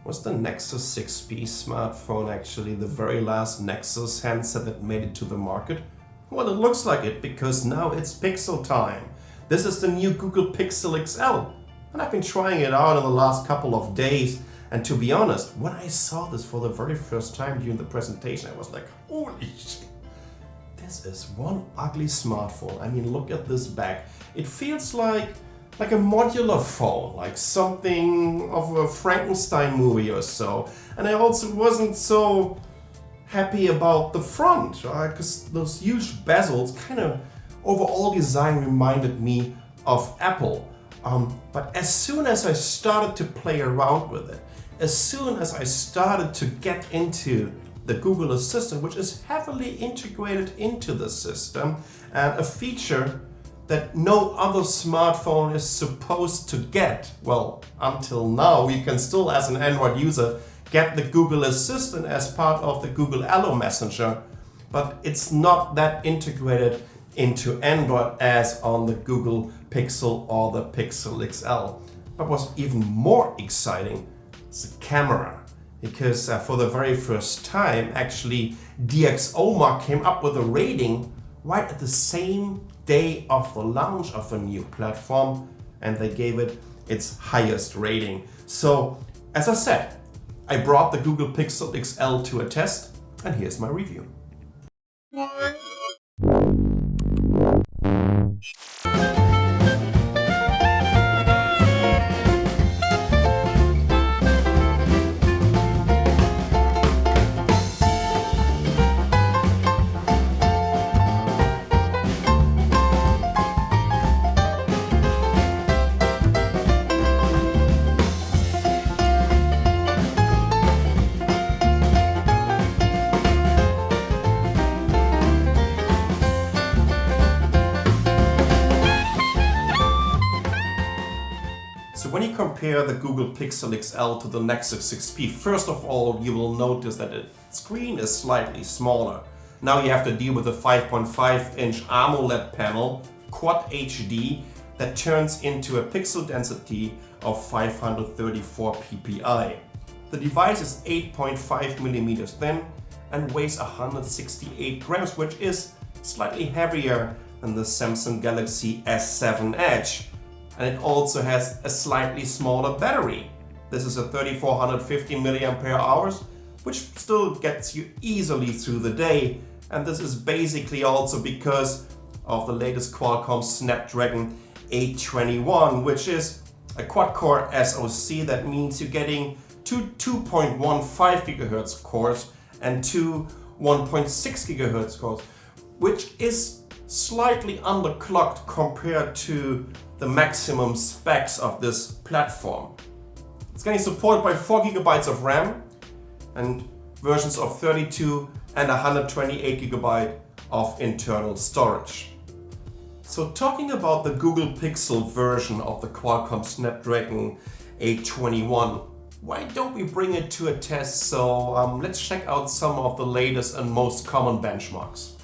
Was the Nexus 6P smartphone actually the very last Nexus handset that made it to the market? Well, it looks like it, because now it's Pixel time. This is the new Google Pixel XL, and I've been trying it out in the last couple of days, and to be honest, when I saw this for the very first time during the presentation, I was like, holy shit. This is one ugly smartphone. I mean, look at this back. It feels like a modular phone, like something of a Frankenstein movie or so. And I also wasn't so happy about the front, because those huge bezels kind of overall design reminded me of Apple. But as soon as I started to play around with it, as soon as I started to get into the Google Assistant, which is heavily integrated into the system, and a feature that no other smartphone is supposed to get. Well, until now, you can still, as an Android user, get the Google Assistant as part of the Google Allo Messenger, but it's not that integrated into Android as on the Google Pixel or the Pixel XL. But what's even more exciting is the camera, because for the very first time, actually, DxOMark came up with a rating right at the same day of the launch of a new platform, and they gave it its highest rating. So, as I said, I brought the Google Pixel XL to a test, and here's my review. So when you compare the Google Pixel XL to the Nexus 6P, first of all, you will notice that the screen is slightly smaller. Now you have to deal with a 5.5-inch AMOLED panel, Quad HD, that turns into a pixel density of 534 ppi. The device is 8.5 millimeters thin and weighs 168 grams, which is slightly heavier than the Samsung Galaxy S7 Edge. And it also has a slightly smaller battery. This is a 3450 mAh, which still gets you easily through the day. And this is basically also because of the latest Qualcomm Snapdragon 821, which is a quad-core SoC. That means you're getting two 2.15 GHz cores and two 1.6 GHz cores, which is slightly underclocked compared to the maximum specs of this platform. It's getting supported by 4 GB of RAM and versions of 32 and 128 GB of internal storage. So talking about the Google Pixel version of the Qualcomm Snapdragon 821, why don't we bring it to a test? So let's check out some of the latest and most common benchmarks.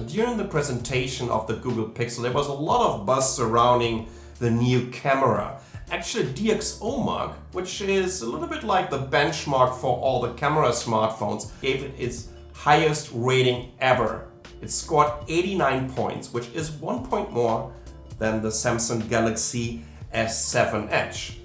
During the presentation of the Google Pixel, there was a lot of buzz surrounding the new camera. Actually, DxOMark, which is a little bit like the benchmark for all the camera smartphones, gave it its highest rating ever. It scored 89 points, which is 1 point more than the Samsung Galaxy S7 Edge.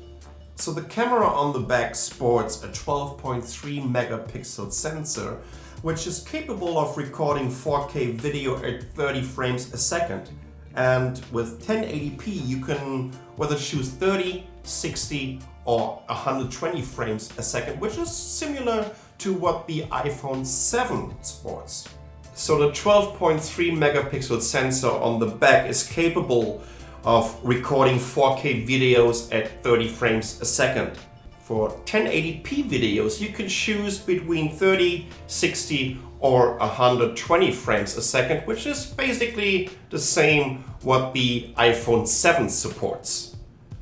So the camera on the back sports a 12.3 megapixel sensor, which is capable of recording 4K video at 30 frames a second. And with 1080p, you can whether choose 30, 60 or 120 frames a second, which is similar to what the iPhone 7 sports. So the 12.3 megapixel sensor on the back is capable of recording 4K videos at 30 frames a second. For 1080p videos, you can choose between 30, 60 or 120 frames a second, which is basically the same what the iPhone 7 supports.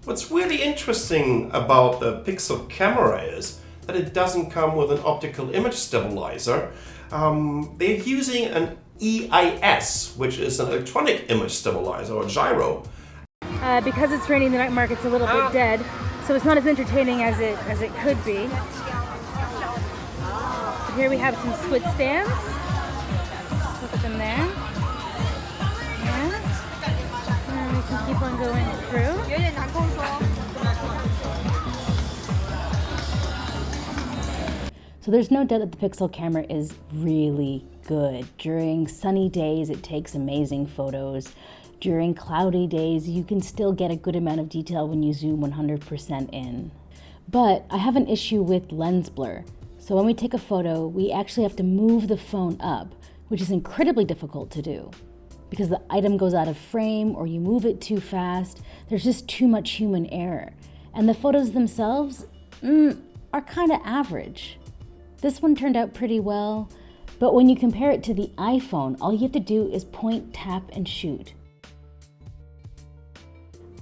What's really interesting about the Pixel camera is that it doesn't come with an optical image stabilizer. They're using an EIS, which is an electronic image stabilizer or gyro. Because it's raining, the night market's a little bit dead, so it's not as entertaining as it could be. So here we have some squid stands. Look at them there. Yeah. And we can keep on going through. So there's no doubt that the Pixel camera is really good. During sunny days, it takes amazing photos. During cloudy days, you can still get a good amount of detail when you zoom 100% in. But I have an issue with lens blur. So when we take a photo, we actually have to move the phone up, which is incredibly difficult to do. Because the item goes out of frame or you move it too fast, there's just too much human error. And the photos themselves are kind of average. This one turned out pretty well, but when you compare it to the iPhone, all you have to do is point, tap, and shoot.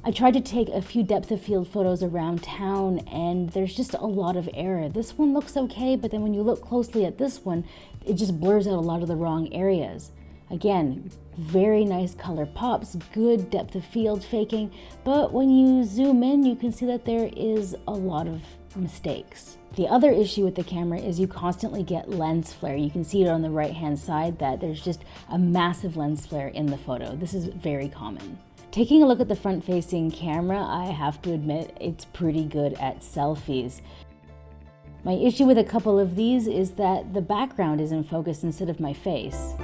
I tried to take a few depth of field photos around town and there's just a lot of error. This one looks okay, but then when you look closely at this one, it just blurs out a lot of the wrong areas. Again, very nice color pops, good depth of field faking, but when you zoom in, you can see that there is a lot of mistakes. The other issue with the camera is you constantly get lens flare. You can see it on the right-hand side that there's just a massive lens flare in the photo. This is very common. Taking a look at the front-facing camera, I have to admit it's pretty good at selfies. My issue with a couple of these is that the background is in focus instead of my face.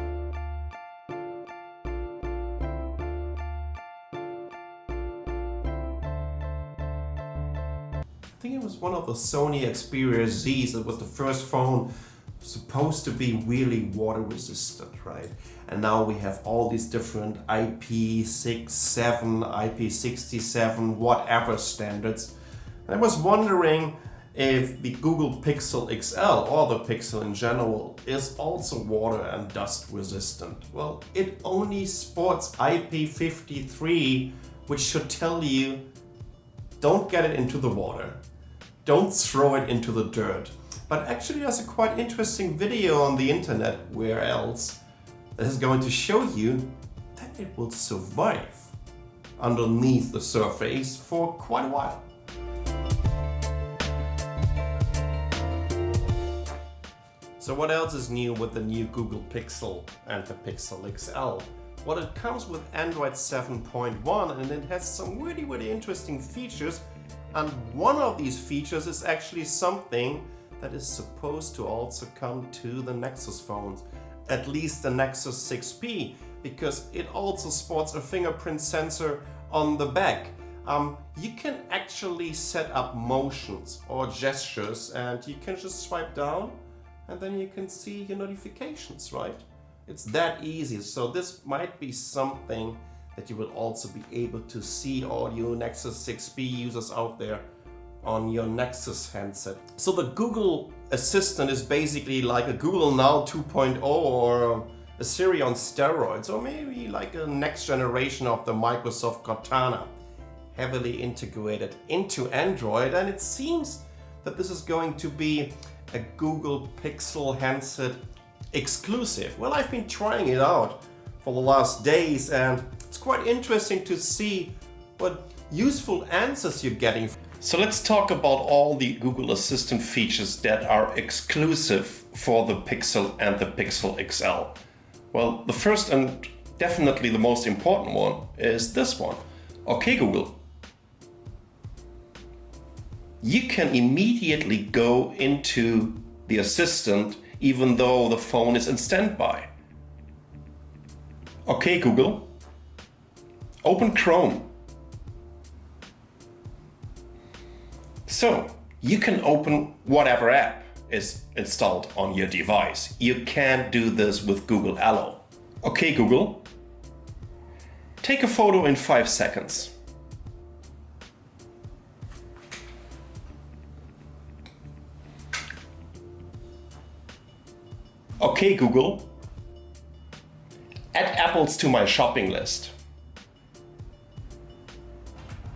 I think it was one of the Sony Xperia Zs. It was the first phone supposed to be really water resistant, right? And now we have all these different IP67, IP67, whatever standards. And I was wondering if the Google Pixel XL or the Pixel in general is also water and dust resistant. Well, it only sports IP53, which should tell you don't get it into the water. Don't throw it into the dirt. But actually there's a quite interesting video on the internet, where else, that is going to show you that it will survive underneath the surface for quite a while. So what else is new with the new Google Pixel and the Pixel XL? Well, it comes with Android 7.1 and it has some really interesting features. And one of these features is actually something that is supposed to also come to the Nexus phones, at least the Nexus 6P, because it also sports a fingerprint sensor on the back. You can actually set up motions or gestures and you can just swipe down and then you can see your notifications, right? It's that easy. So this might be something that you will also be able to see all you Nexus 6P users out there on your Nexus handset. So the Google Assistant is basically like a Google Now 2.0 or a Siri on steroids, or maybe like a next generation of the Microsoft Cortana, heavily integrated into Android. And it seems that this is going to be a Google Pixel handset exclusive. Well, I've been trying it out for the last days and it's quite interesting to see what useful answers you're getting. So let's talk about all the Google Assistant features that are exclusive for the Pixel and the Pixel XL. Well, the first and definitely the most important one is this one. Okay, Google. You can immediately go into the Assistant even though the phone is in standby. Okay, Google. Open Chrome. So you can open whatever app is installed on your device. You can't do this with Google Allo. Okay, Google. Take a photo in 5 seconds. Okay, Google. Add apples to my shopping list.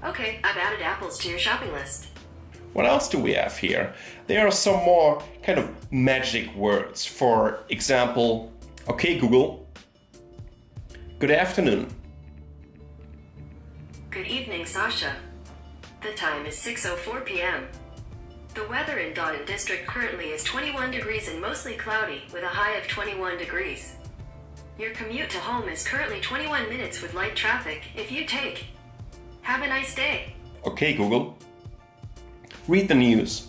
Okay, I've added apples to your shopping list. What else do we have here? There are some more kind of magic words. For example, okay, Google. Good afternoon. Good evening, Sasha. The time is 6:04 p.m. The weather in Dotton District currently is 21 degrees and mostly cloudy, with a high of 21 degrees. Your commute to home is currently 21 minutes with light traffic, if you take. Have a nice day. Okay, Google. Read the news.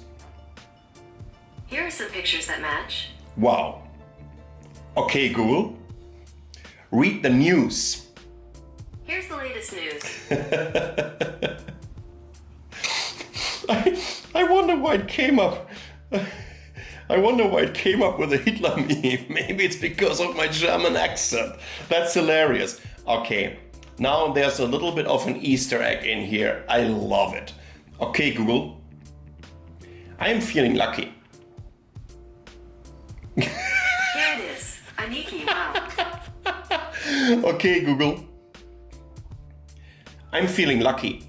Here are some pictures that match. Wow. Okay, Google. Read the news. Here's the latest news. I wonder why it came up. I wonder why it came up with a Hitler meme. Maybe it's because of my German accent. That's hilarious. Okay, now there's a little bit of an Easter egg in here. I love it. Okay, Google. I am feeling lucky. Here it is. Aniki, wow. Okay, Google. I'm feeling lucky.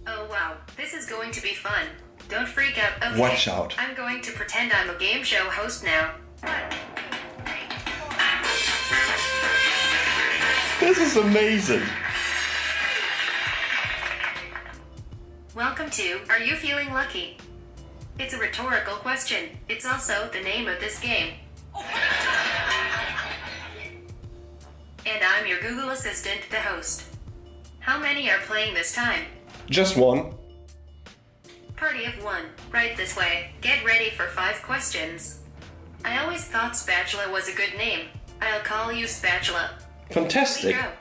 Oh wow, this is going to be fun. Don't freak out. Okay, Watch out. I'm going to pretend I'm a game show host now. This is amazing. Welcome to Are You Feeling Lucky? It's a rhetorical question. It's also the name of this game. And I'm your Google Assistant, the host. How many are playing this time? Just one. Party of one. Right this way. Get ready for 5 questions. I always thought Spatula was a good name. I'll call you Spatula. Fantastic. Here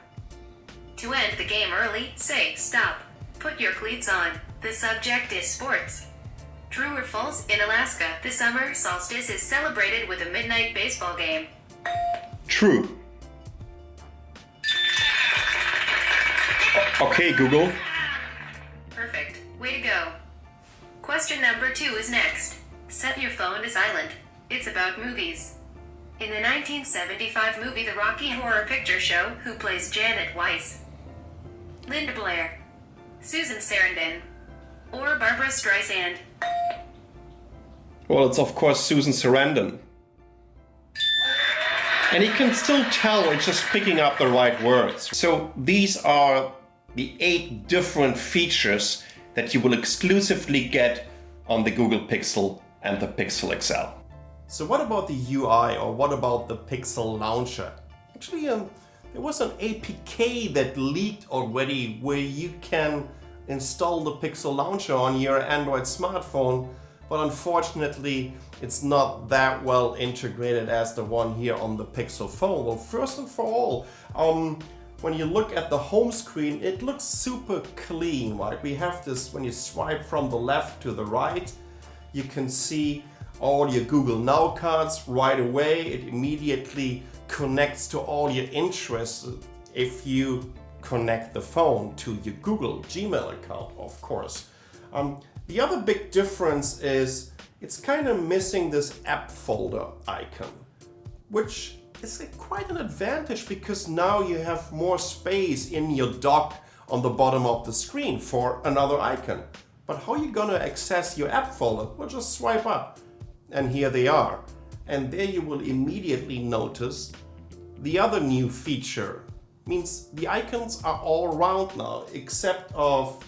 we go. To end the game early, say stop. Put your cleats on. The subject is sports. True or false? In Alaska, the summer solstice is celebrated with a midnight baseball game. True. Okay, Google. Perfect. Way to go. Question number 2 is next. Set your phone to silent. It's about movies. In the 1975 movie The Rocky Horror Picture Show, who plays Janet Weiss? Linda Blair, Susan Sarandon, or Barbara Streisand? Well, it's of course Susan Sarandon. And you can still tell it's just picking up the right words. So these are the 8 different features that you will exclusively get on the Google Pixel and the Pixel XL. So what about the UI, or what about the Pixel Launcher? Actually, there was an APK that leaked already where you can install the Pixel Launcher on your Android smartphone, but unfortunately it's not that well integrated as the one here on the Pixel phone. Well, first and for all, when you look at the home screen, it looks super clean, right? We have this, when you swipe from the left to the right, you can see all your Google Now cards right away. It immediately connects to all your interests if you connect the phone to your Google Gmail account, of course. The other big difference is it's kind of missing this app folder icon, which is quite an advantage because now you have more space in your dock on the bottom of the screen for another icon. But how are you gonna access your app folder? Well, just swipe up and here they are. And there you will immediately notice the other new feature. Means the icons are all round now, except of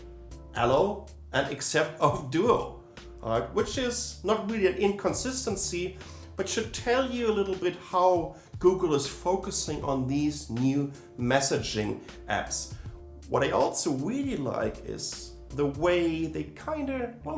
Allo and except of Duo, which is not really an inconsistency, but should tell you a little bit how Google is focusing on these new messaging apps. What I also really like is the way they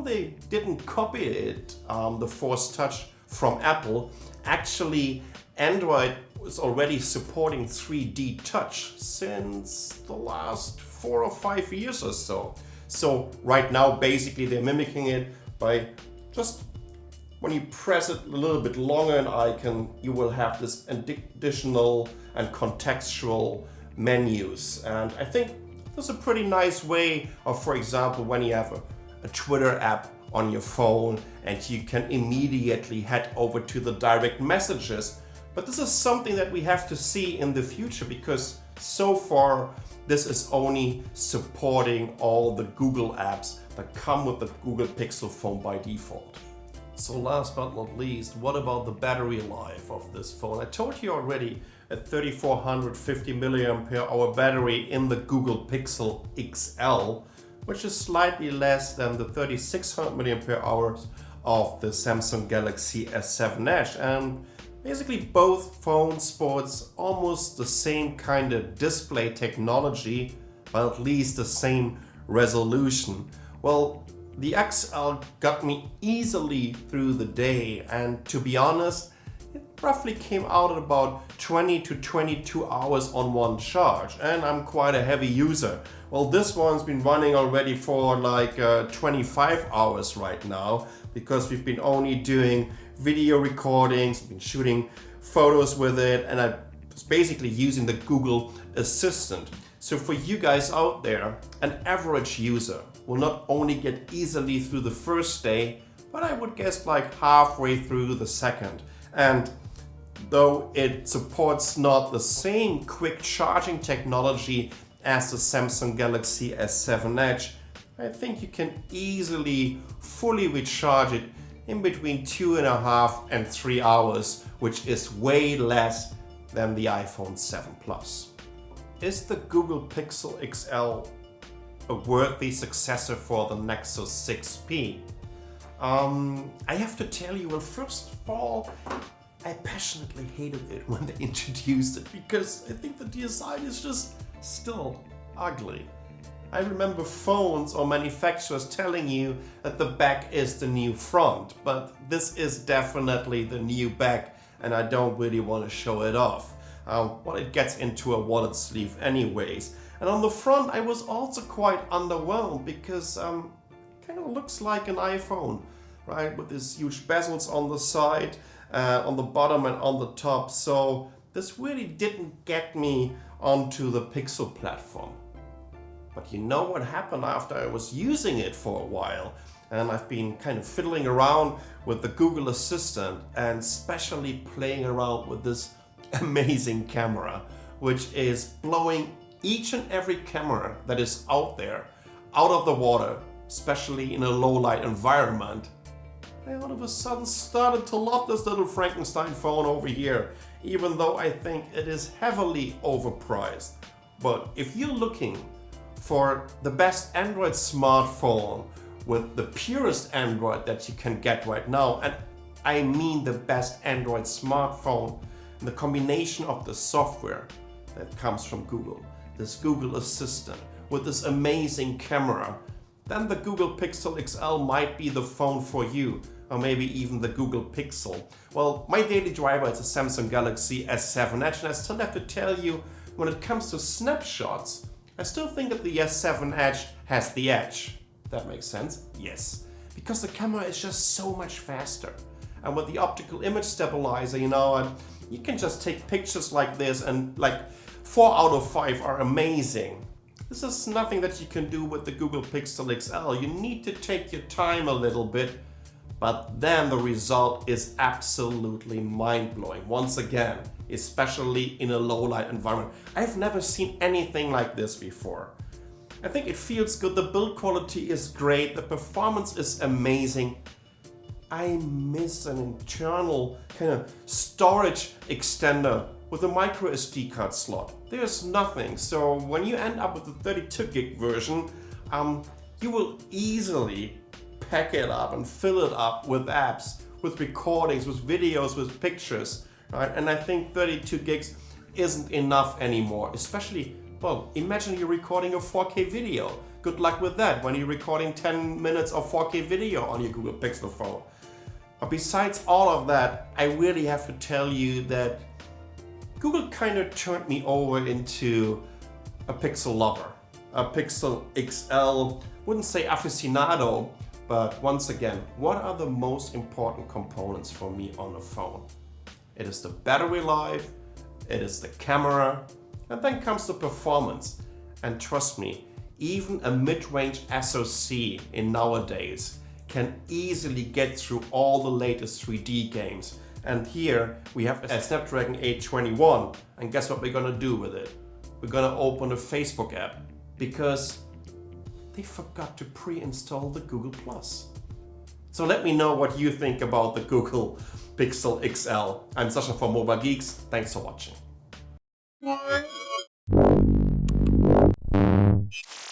they didn't copy it, the Force Touch from Apple. Actually, Android is already supporting 3D Touch since the last 4 or 5 years or so. So right now, basically, they're mimicking it by just when you press it a little bit longer an icon, you will have this additional and contextual menus. And I think that's a pretty nice way of, for example, when you have a Twitter app on your phone and you can immediately head over to the direct messages. But this is something that we have to see in the future, because so far this is only supporting all the Google apps that come with the Google Pixel phone by default. So last but not least, what about the battery life of this phone? I told you already a 3450 mAh battery in the Google Pixel XL, which is slightly less than the 3600 mAh of the Samsung Galaxy S7 Edge. And basically both phones sports almost the same kind of display technology, but at least the same resolution. Well, the XL got me easily through the day, and to be honest, it roughly came out at about 20 to 22 hours on one charge, and I'm quite a heavy user. Well, this one's been running already for like 25 hours right now, because we've been only doing video recordings, been shooting photos with it, and I was basically using the Google Assistant. So for you guys out there, an average user will not only get easily through the first day, but I would guess like halfway through the second. And though it supports not the same quick charging technology as the Samsung Galaxy S7 Edge, I think you can easily fully recharge it in between 2.5 and 3 hours, which is way less than the iPhone 7 Plus. Is the Google Pixel XL a worthy successor for the Nexus 6P? I have to tell you, well, first of all, I passionately hated it when they introduced it, because I think the design is just still ugly. I remember phones or manufacturers telling you that the back is the new front, but this is definitely the new back, and I don't really want to show it off. Well, it gets into a wallet sleeve anyways. And on the front I was also quite underwhelmed, because it kind of looks like an iPhone, right? With these huge bezels on the side, on the bottom and on the top. So this really didn't get me onto the Pixel platform. But you know what happened after I was using it for a while, and I've been kind of fiddling around with the Google Assistant and especially playing around with this amazing camera, which is blowing each and every camera that is out there out of the water, especially in a low light environment. I all of a sudden started to love this little Frankenstein phone over here, even though I think it is heavily overpriced. But if you're looking for the best Android smartphone with the purest Android that you can get right now, and I mean the best Android smartphone, and the combination of the software that comes from Google, this Google Assistant with this amazing camera, then the Google Pixel XL might be the phone for you, or maybe even the Google Pixel. Well, my daily driver is a Samsung Galaxy S7 Edge, and I still have to tell you, when it comes to snapshots, I still think that the S7 Edge has the edge. That makes sense? Yes. Because the camera is just so much faster. And with the optical image stabilizer, you can just take pictures like this, and like 4 out of 5 are amazing. This is nothing that you can do with the Google Pixel XL. You need to take your time a little bit, but then the result is absolutely mind-blowing. Once again, especially in a low light environment. I've never seen anything like this before. I think it feels good, the build quality is great, the performance is amazing. I miss an internal kind of storage extender with a micro SD card slot. There's nothing. So when you end up with the 32 gig version, you will easily pack it up and fill it up with apps, with recordings, with videos, with pictures, right? And I think 32 gigs isn't enough anymore, especially, well, imagine you're recording a 4K video. Good luck with that when you're recording 10 minutes of 4K video on your Google Pixel phone. But besides all of that, I really have to tell you that Google kind of turned me over into a Pixel lover. A Pixel XL, wouldn't say aficionado, but once again, what are the most important components for me on a phone? It is the battery life, it is the camera, and then comes the performance. And trust me, even a mid-range SoC in nowadays can easily get through all the latest 3D games. And here we have a Snapdragon 821, and guess what we're gonna do with it? We're gonna open a Facebook app, because they forgot to pre-install the Google+. So let me know what you think about the Google Pixel XL. I'm Sascha from Mobile Geeks. Thanks for watching.